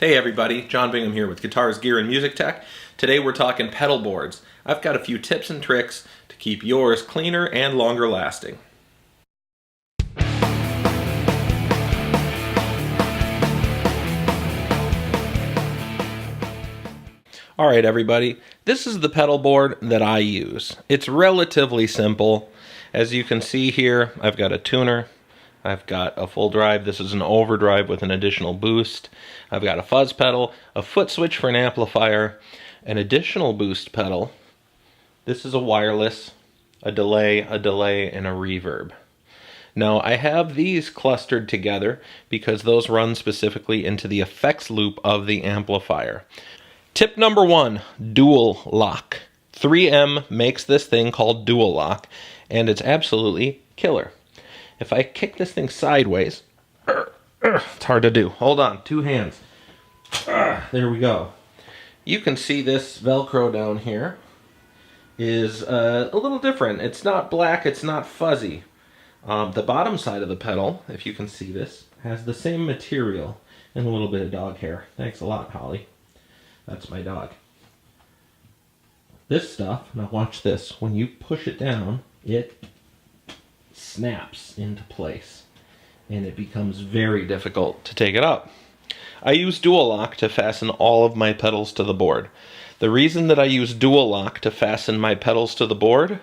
Hey everybody, John Bingham here with Guitars, Gear, and Music Tech. Today we're talking pedal boards. I've got a few tips and tricks to keep yours cleaner and longer lasting. Alright everybody, this is the pedal board that I use. It's relatively simple. As you can see here, I've got a tuner. I've got a full drive. This is an overdrive with an additional boost. I've got a fuzz pedal, a foot switch for an amplifier, an additional boost pedal. This is a wireless, a delay, and a reverb. Now I have these clustered together because those run specifically into the effects loop of the amplifier. Tip number 1, dual lock. 3M makes this thing called dual lock, and it's absolutely killer. If I kick this thing sideways, it's hard to do. Hold on, 2 hands. There we go. You can see this Velcro down here is a little different. It's not black, it's not fuzzy. The bottom side of the pedal, if you can see this, has the same material and a little bit of dog hair. Thanks a lot, Holly. That's my dog. This stuff, now watch this, when you push it down, it snaps into place and it becomes very difficult to take it up. I use dual lock to fasten all of my pedals to the board. The reason that I use dual lock to fasten my pedals to the board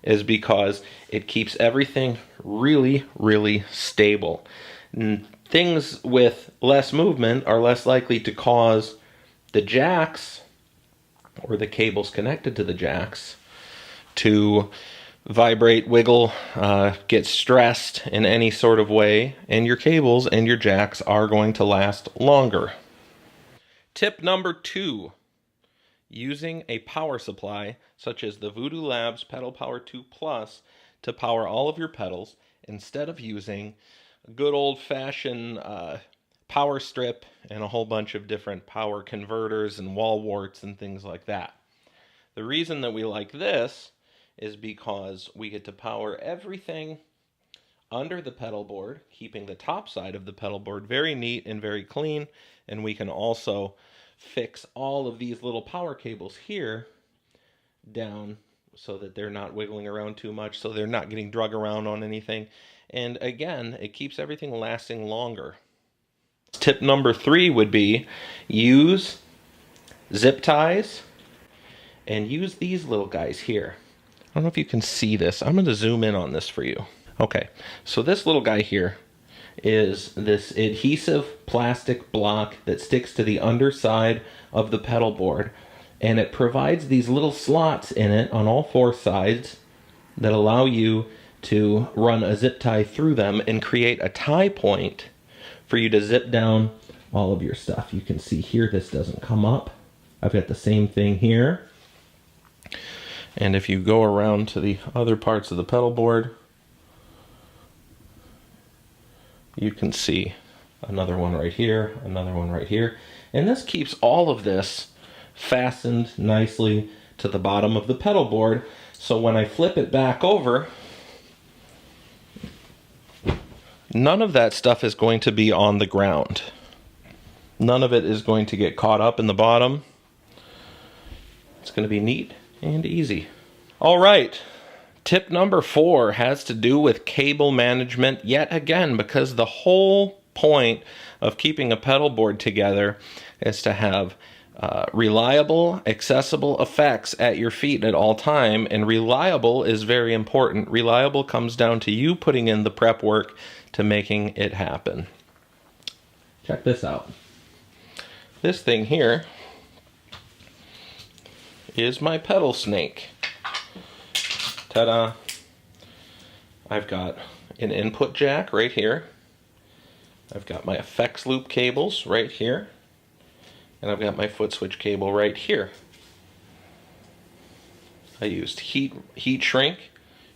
is because it keeps everything really stable. And things with less movement are less likely to cause the jacks or the cables connected to the jacks to vibrate, wiggle, get stressed in any sort of way, and your cables and your jacks are going to last longer. Tip number 2, using a power supply such as the Voodoo Labs Pedal Power 2 Plus to power all of your pedals instead of using a good old-fashioned power strip and a whole bunch of different power converters and wall warts and things like that. The reason that we like this is because we get to power everything under the pedal board, keeping the top side of the pedal board very neat and very clean, and we can also fix all of these little power cables here down so that they're not wiggling around too much, so they're not getting drug around on anything. And again, it keeps everything lasting longer. Tip number 3 would be use zip ties and use these little guys here. I don't know if you can see this. I'm going to zoom in on this for you. Okay, so this little guy here is this adhesive plastic block that sticks to the underside of the pedal board, and it provides these little slots in it on all 4 sides that allow you to run a zip tie through them and create a tie point for you to zip down all of your stuff. You can see here this doesn't come up. I've got the same thing here. And if you go around to the other parts of the pedal board, you can see another one right here, another one right here. And this keeps all of this fastened nicely to the bottom of the pedal board. So when I flip it back over, none of that stuff is going to be on the ground. None of it is going to get caught up in the bottom. It's going to be neat and easy. All right, tip number 4 has to do with cable management yet again, because the whole point of keeping a pedal board together is to have reliable, accessible effects at your feet at all time, and reliable is very important. Reliable comes down to you putting in the prep work to making it happen. Check this out. This thing here is my pedal snake. Ta-da! I've got an input jack right here. I've got my effects loop cables right here. And I've got my foot switch cable right here. I used heat shrink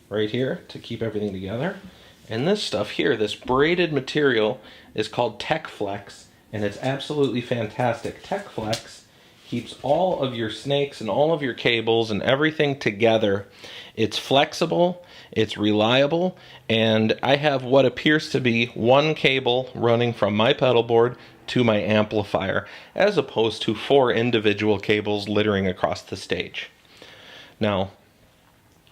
right here to keep everything together. And this stuff here, this braided material, is called Tech Flex, and it's absolutely fantastic. Tech Flex keeps all of your snakes and all of your cables and everything together. It's flexible, it's reliable, and I have what appears to be one cable running from my pedal board to my amplifier, as opposed to 4 individual cables littering across the stage. Now,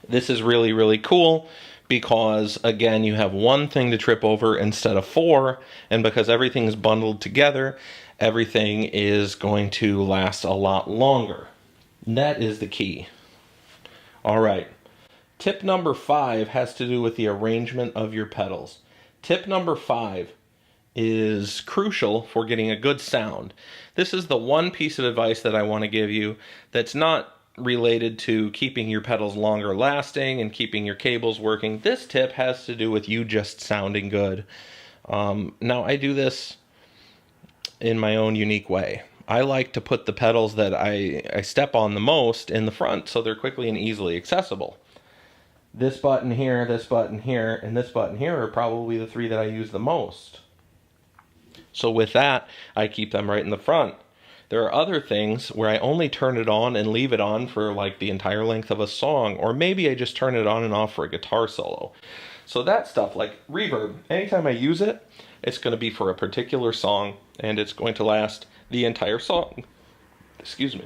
this is really, really cool because, again, you have one thing to trip over instead of 4, and because everything is bundled together, everything is going to last a lot longer. And that is the key. All right. Tip number 5 has to do with the arrangement of your pedals. Tip number 5 is crucial for getting a good sound. This is the one piece of advice that I want to give you that's not related to keeping your pedals longer lasting and keeping your cables working. This tip has to do with you just sounding good. Now, I do this in my own unique way. I like to put the pedals that I step on the most in the front so they're quickly and easily accessible. This button here, and this button here are probably the 3 that I use the most. So with that, I keep them right in the front. There are other things where I only turn it on and leave it on for like the entire length of a song, or maybe I just turn it on and off for a guitar solo. So that stuff, like reverb, anytime I use it, it's going to be for a particular song, and it's going to last the entire song. Excuse me.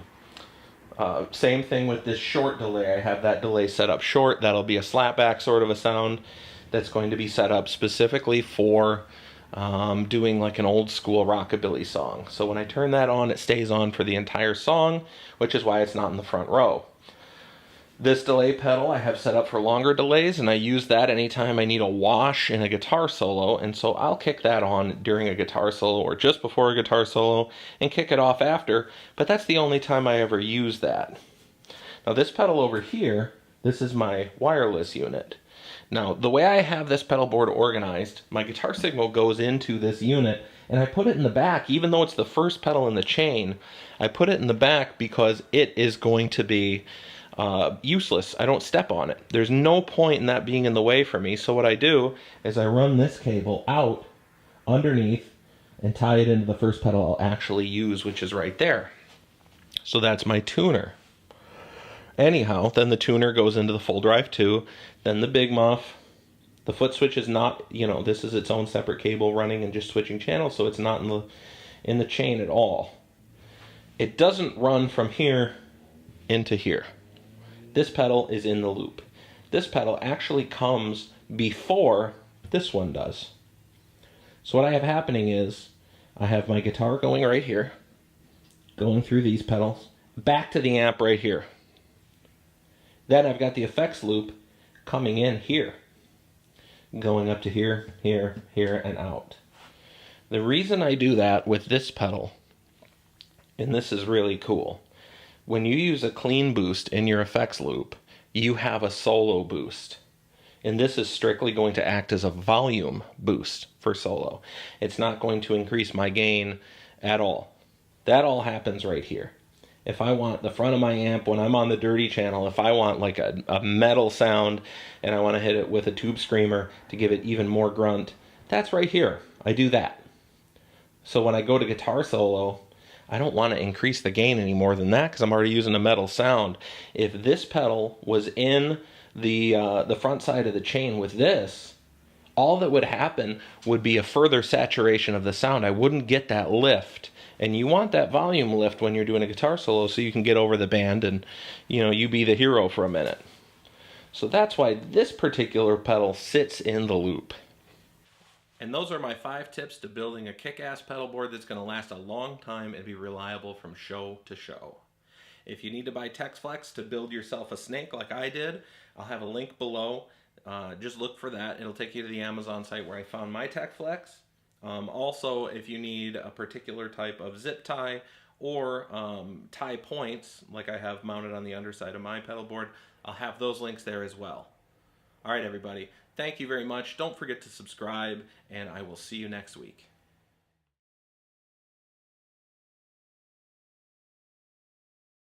Same thing with this short delay. I have that delay set up short. That'll be a slapback sort of a sound that's going to be set up specifically for doing like an old school rockabilly song. So when I turn that on, it stays on for the entire song, which is why it's not in the front row. This delay pedal I have set up for longer delays, and I use that anytime I need a wash in a guitar solo, and so I'll kick that on during a guitar solo or just before a guitar solo and kick it off after, but that's the only time I ever use that. Now this pedal over here, this is my wireless unit. Now, the way I have this pedal board organized, my guitar signal goes into this unit, and I put it in the back, even though it's the first pedal in the chain. I put it in the back because it is going to be useless. I don't step on it. There's no point in that being in the way for me, so what I do is I run this cable out underneath and tie it into the first pedal I'll actually use, which is right there. So that's my tuner. Anyhow, then the tuner goes into the full drive 2, then the big muff. The foot switch is not, this is its own separate cable running and just switching channels, so it's not in the chain at all. It doesn't run from here into here. This pedal is in the loop. This pedal actually comes before this one does. So what I have happening is I have my guitar going right here, going through these pedals, back to the amp right here. Then I've got the effects loop coming in here, going up to here, here, here, and out. The reason I do that with this pedal, and this is really cool, when you use a clean boost in your effects loop, you have a solo boost. And this is strictly going to act as a volume boost for solo. It's not going to increase my gain at all. That all happens right here. If I want the front of my amp, when I'm on the dirty channel, if I want like a metal sound and I want to hit it with a tube screamer to give it even more grunt, that's right here. I do that. So when I go to guitar solo, I don't want to increase the gain any more than that because I'm already using a metal sound. If this pedal was in the front side of the chain with this, all that would happen would be a further saturation of the sound. I wouldn't get that lift. And you want that volume lift when you're doing a guitar solo so you can get over the band and, you be the hero for a minute. So that's why this particular pedal sits in the loop. And those are my 5 tips to building a kick-ass pedal board that's going to last a long time and be reliable from show to show. If you need to buy TexFlex to build yourself a snake like I did, I'll have a link below. Just look for that. It'll take you to the Amazon site where I found my TexFlex. Also, if you need a particular type of zip tie or tie points, like I have mounted on the underside of my pedal board, I'll have those links there as well. All right, everybody. Thank you very much. Don't forget to subscribe, and I will see you next week.